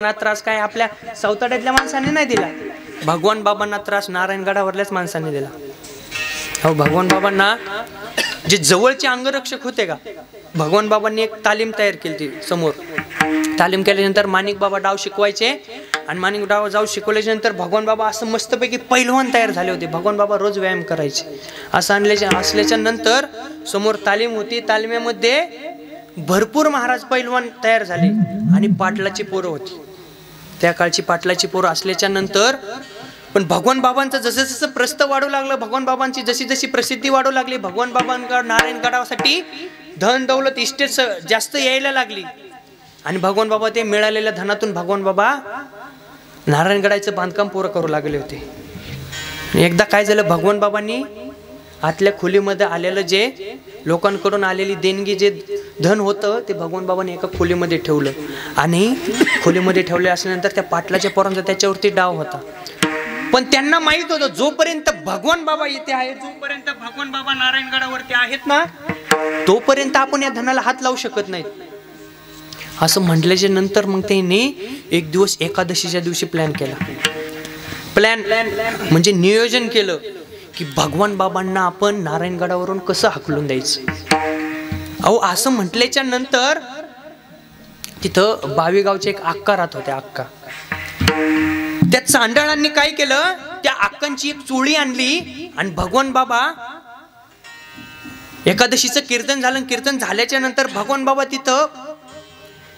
त्रास काय आपल्या सौताड्यातल्या माणसाने नाही दिला, भगवान बाबांना त्रास नारायणगडावरल्याच माणसाने दिला. हो, भगवान बाबांना जे जवळचे अंगरक्षक होते का, भगवान बाबांनी एक तालीम तयार केली ती समोर. तालीम केल्यानंतर माणिक बाबा डाव शिकवायचे आणि माणिक डाव जाऊ शिकवल्याच्या नंतर भगवान बाबा असं मस्तपैकी पैलवान तयार झाले होते. भगवान बाबा रोज व्यायाम करायचे. असं असल्याच्या नंतर समोर तालीम होती. तालिमेमध्ये भरपूर महाराज पैलवान तयार झाले आणि पाटलाची पोरं होती. त्या काळची पाटलाची पोरं असल्याच्या नंतर पण भगवान बाबांचं जसं जसं प्रस्थ वाढू लागलं, भगवान बाबांची जशी जशी प्रसिद्धी वाढू लागली, भगवान बाबांकडे नारायणगडासाठी धन दौलत इस्टेट जास्त यायला लागली. आणि भगवान बाबा ते मिळालेल्या धनातून भगवान बाबा नारायणगडाचं बांधकाम पूर्ण करू लागले होते. एकदा काय झालं, भगवान बाबांनी आतल्या खोलीमध्ये आलेलं जे लोकांकडून आलेली देणगी जे धन होतं ते भगवान बाबांनी एका खोलीमध्ये ठेवलं. आणि खोलीमध्ये ठेवले असल्यानंतर त्या पाटलाच्या पोरांचा त्याच्यावरती डाव होता. पण त्यांना माहित होतं जोपर्यंत भगवान बाबा येते आहे, जोपर्यंत भगवान बाबा नारायणगडावरती आहेत ना, तोपर्यंत आपण या धनाला हात लावू शकत नाहीत. असं म्हटल्याच्या नंतर मग त्यांनी एक दिवस एकादशीच्या दिवशी प्लॅन केला. प्लॅन म्हणजे नियोजन केलं की भगवान बाबांना आपण नारायणगडावरून कसं हाकलून द्यायचं. अहो, असं म्हटल्याच्या नंतर तिथं बावीगावचे एक अक्का राहत होते. अक्का, त्या चांडळांनी काय केलं, त्या अक्कांची एक चोळी आणली आणि भगवान बाबा एकादशीचं कीर्तन झालं. कीर्तन झाल्याच्या नंतर भगवान बाबा तिथं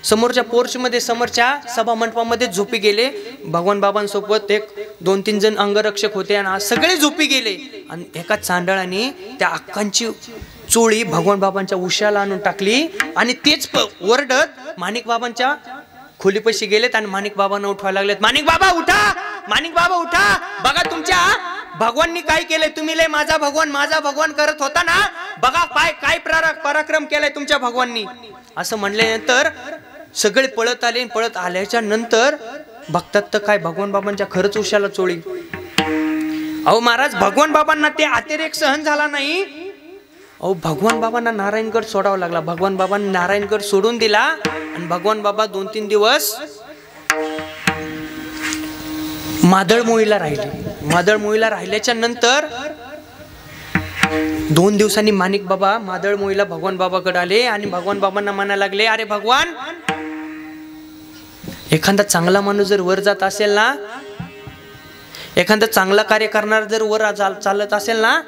समोरच्या पोर्च मध्ये, समोरच्या सभा मंडपामध्ये झोपी गेले. भगवान बाबांसोबत एक 2-3 जण अंगरक्षक होते आणि सगळे झोपी गेले. आणि एका चांडळाने त्या अक्कांची चोळी भगवान बाबांच्या उशाला आणून टाकली आणि तेच ओरडत माणिक बाबांच्या खोलीपाशी गेलेत आणि माणिक बाबांना उठवायला लागलेत. माणिक बाबा उठा, माणिक बाबा उठा, बघा तुमच्या भगवाननी काय केलंय. तुम्ही लय माझा भगवान करत होता ना, बघा काय पराक्रम केलाय तुमच्या भगवाननी. असं म्हणल्यानंतर सगळे पळत आले. पळत आल्याच्या नंतर बघतात तर काय, भगवान बाबांच्या खरंच उशाला चोळी. अहो महाराज, भगवान बाबांना ते अतिरेक सहन झाला नाही. अहो, भगवान बाबांना नारायणगड सोडावा लागला. भगवान बाबांनी नारायणगड सोडून दिला आणि भगवान बाबा 2-3 दिवस मादळमोळीला राहिले. मादळमोळीला राहिल्याच्या नंतर 2 दिवसांनी माणिक बाबा मादळमोळीला भगवान बाबाकडे आले आणि भगवान बाबांना म्हणायला लागले, अरे भगवान, एखादा चांगला माणूस जर वर जात असेल ना, एखादा चांगला कार्य करणार जर वर चालत असेल ना,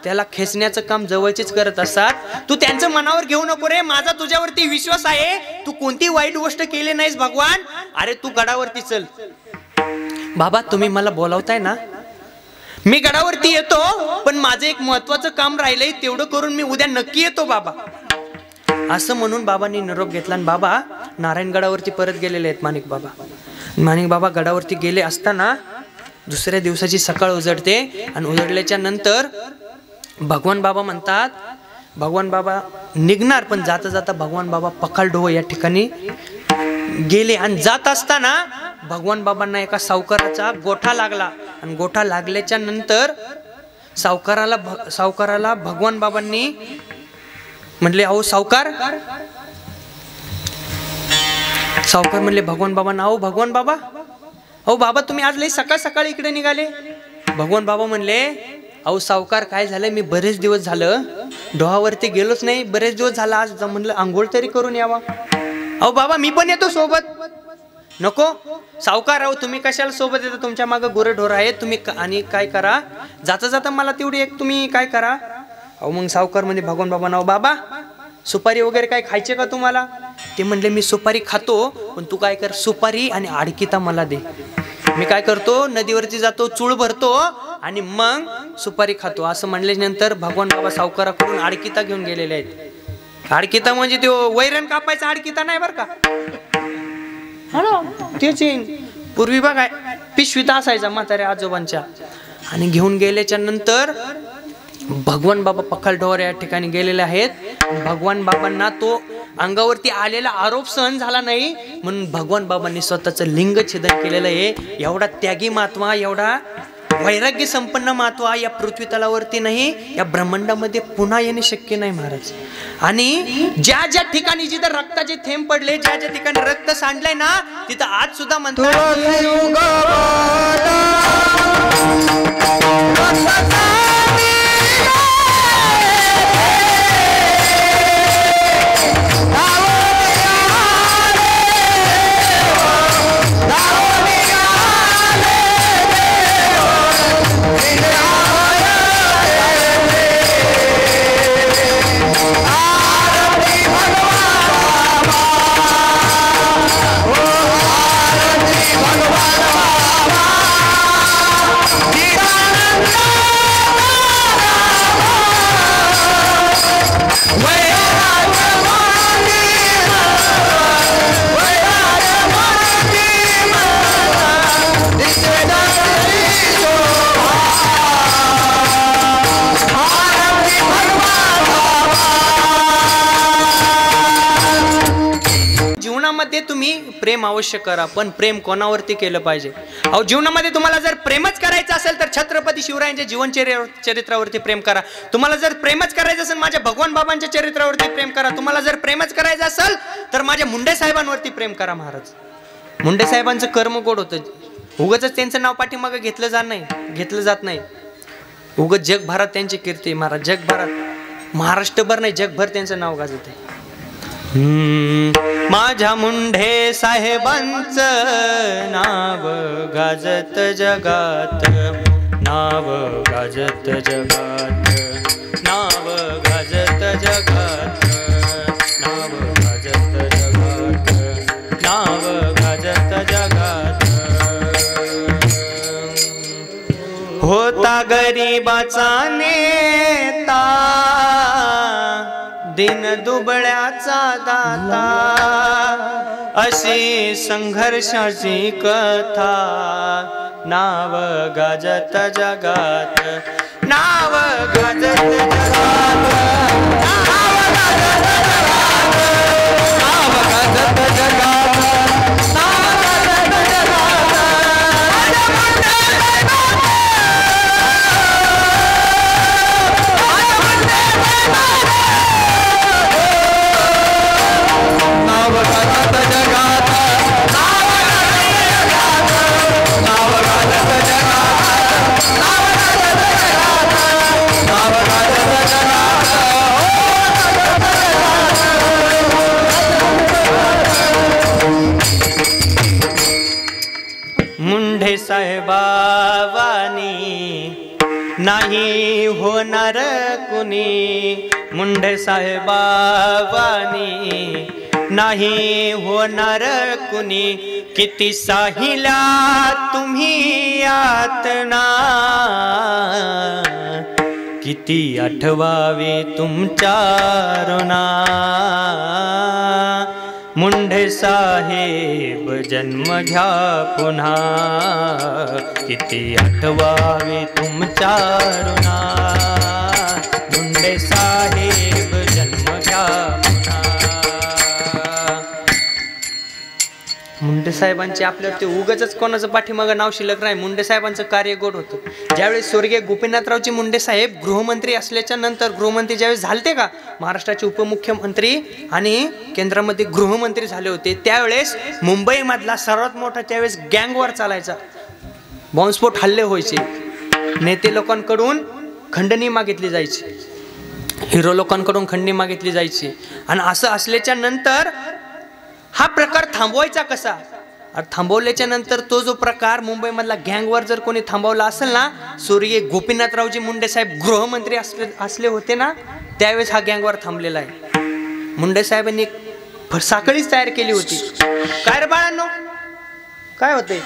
त्याला खेचण्याचं काम जवळचेच करत असतात. तू त्यांचं मनावर घेऊ नको रे, माझा तुझ्यावरती विश्वास आहे. तू कोणती वाईट गोष्ट केली नाहीस भगवान. अरे तू गडावरती चल. बाबा, तुम्ही मला बोलावताय ना, मी गडावरती येतो, पण माझं एक महत्वाचं काम राहिलंय, तेवढं करून मी उद्या नक्की येतो बाबा. असं म्हणून बाबांनी निरोप घेतला आणि बाबा नारायणगडावरती परत गेलेले आहेत. माणिक बाबा गडावरती गेले असताना दुसऱ्या दिवसाची सकाळ उजडते आणि उजडल्याच्या नंतर भगवान बाबा म्हणतात, भगवान बाबा निघणार, पण जाता जाता भगवान बाबा पखालडोह या ठिकाणी गेले. आणि जात असताना भगवान बाबांना एका सावकाराचा गोठा लागला आणि गोठा लागल्याच्या नंतर सावकाराला भगवान बाबांनी म्हणले, अहो सावकार म्हणले भगवान बाबांना, अहो भगवान बाबा, अहो बाबा, तुम्ही आज लई सकाळ सकाळी इकडे निघाले. भगवान बाबा म्हणले, अहो सावकार, काय झालं, मी बरेच दिवस झालं डोहावरती गेलोच नाही, बरेच दिवस झाला, आज म्हणलं आंघोळ तरी करून यावा. अहो बाबा, मी पण येतो सोबत. नको सावकार, अहो तुम्ही कशाला सोबत येता, तुमच्या मागं गुरढोर आहेत, तुम्ही आणि काय करा, जाता जाता मला तेवढी एक तुम्ही काय करा. अहो मग सावकार म्हणजे भगवान बाबा, नाव बाबा, सुपारी वगैरे काय खायचे का तुम्हाला. ते म्हणले, मी सुपारी खातो, पण तू काय कर, सुपारी आणि आडकिता मला दे. मी काय करतो, नदीवरती जातो, चूळ भरतो आणि मग सुपारी खातो. असं म्हणल्यानंतर भगवान बाबा सावकाराकडून आडकिता घेऊन गेलेले आहेत. आडकिता म्हणजे तो वैरण कापायचा आडकिता नाही बरं का, तेच पूर्वी बघा पिशवीत असायचा म्हाताऱ्या आजोबांच्या. आणि घेऊन गेल्याच्या नंतर भगवान बाबा पखालडोह या ठिकाणी गेलेले आहेत. भगवान बाबांना तो अंगावरती आलेला आरोप सहन झाला नाही, म्हणून भगवान बाबांनी स्वतःचं लिंग छेदन केलेलं आहे. एवढा त्यागी महात्मा, एवढा वैराग्य संपन्न महात्मा या पृथ्वी तलावरती नाही, या ब्रह्मांडामध्ये पुन्हा येणे शक्य नाही महाराज. आणि ज्या ज्या ठिकाणी जिथं रक्ताचे थेंब पडले, ज्या ज्या ठिकाणी रक्त सांडलंय ना, तिथं आज सुद्धा म्हणतात तुम्ही प्रेम अवश्य करा, पण प्रेम कोणावरती केलं पाहिजे? अहो जीवनामध्ये तुम्हाला जर प्रेमच करायचं असेल तर छत्रपती शिवरायांच्या जीवन चरित्रावरती प्रेम करा. तुम्हाला जर प्रेमच करायचं असेल माझ्या भगवान बाबांच्या चरित्रावरती प्रेम करा. तुम्हाला जर प्रेमच करायचं असेल तर माझ्या मुंडे साहेबांवरती प्रेम करा महाराज. मुंडे साहेबांचं कर्म गोड होतं, उगाच त्यांचं नाव पाठीमागं घेतलं जात नाही. उगाच जगभरात त्यांची कीर्ती महाराज, जगभरात, महाराष्ट्रभर नाही जगभर त्यांचं नाव गाजत आहे. माझ्या मुंडे साहेबांचं नाव गाजत जगात, नाव गाजत जगात, नाव गाजत जगात, नाव गाजत जगात, नाव गाजत जगात. होता गरीबाचा नेता, दिन दुबळ्याचा दाता, अशी संघर्षाची कथा, नाव गाजत जगात, नाव गाजत जगात, नाव गाजत जगात, नाव गाजत जगात, नाव गाजत जगात. मुंडे साहेबावानी नाही होणार कुणी, मुंडे साहेबावानी नाही होणार कुणी. किती साहिल्या तुम्ही यातना, किती आठवावे तुमच्या ऋणा. मुंडे साहेब जन्म घ्या पुन्हा, किती आठवावे तुमच्या ऋणा. मुंडे साहेब जन्म घ्या पुन्हा. मुंडे साहेबांचे आपल्यावरती उगाच कोणाचं पाठीमागं नाव शिल्लक नाही. मुंडे साहेबांचं कार्य गोड होतं. ज्यावेळेस स्वर्गीय गोपीनाथरावजी मुंडे साहेब गृहमंत्री असल्याच्या नंतर, गृहमंत्री ज्यावेळेस झालते का, महाराष्ट्राचे उपमुख्यमंत्री आणि केंद्रामध्ये गृहमंत्री झाले होते, त्यावेळेस मुंबईमधला सर्वात मोठा त्यावेळेस गँगवॉर चालायचा, बॉम्बस्फोट हल्ले व्हायचे, नेते लोकांकडून खंडणी मागितली जायची, हिरो लोकांकडून खंडणी मागितली जायची. आणि असं असल्याच्या नंतर हा प्रकार थांबवायचा कसा? थांबवल्याच्या नंतर तो जो प्रकार मुंबईमधला गँगवर जर कोणी थांबवला असेल ना, स्वर्गीय गोपीनाथरावजी मुंडे साहेब गृहमंत्री असले होते ना, त्यावेळेस हा गँगवर थांबलेला आहे. मुंडे साहेबांनी साखळीच तयार केली होती. काय रे बाळांनो, काय होते?